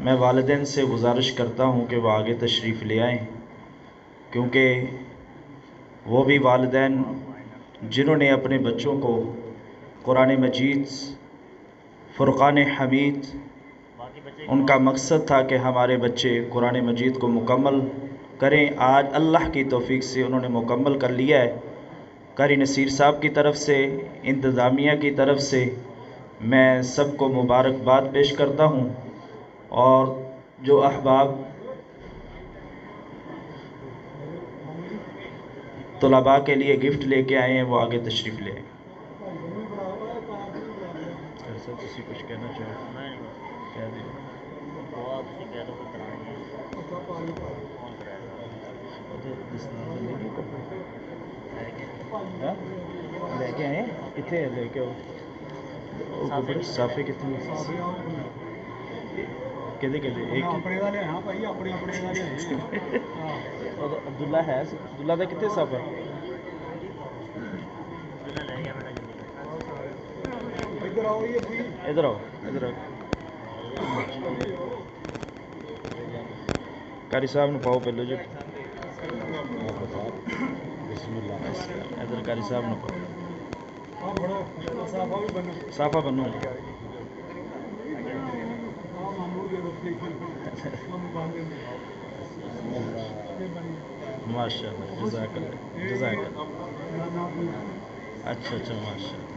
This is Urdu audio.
میں والدین سے گزارش کرتا ہوں کہ وہ آگے تشریف لے آئیں، کیونکہ وہ بھی والدین جنہوں نے اپنے بچوں کو قرآن مجید، فرقان حمید، ان کا مقصد تھا کہ ہمارے بچے قرآن مجید کو مکمل کریں۔ آج اللہ کی توفیق سے انہوں نے مکمل کر لیا ہے۔ قاری نصیر صاحب کی طرف سے، انتظامیہ کی طرف سے میں سب کو مبارکباد پیش کرتا ہوں، اور جو احباب طلباء کے لیے گفٹ لے کے آئے ہیں وہ آگے تشریف لے آئیں۔ تسی کچھ کہنا چاہو؟ کہہ دیں۔ لے کے آئے کتنے لے کے صافے کتنے ایک عبداللہ ہے، عبداللہ کا کتنے صافہ؟ ادھر آؤ ادھر آؤ، قاری صاحب نے پاؤ پہلو جی، بسم اللہ، ادھر قاری صاحب نے پاؤ صافہ بنو۔ ماشاء اللہ، جزاک اللہ، جزاک اللہ۔ اچھا اچھا، ماشاء اللہ۔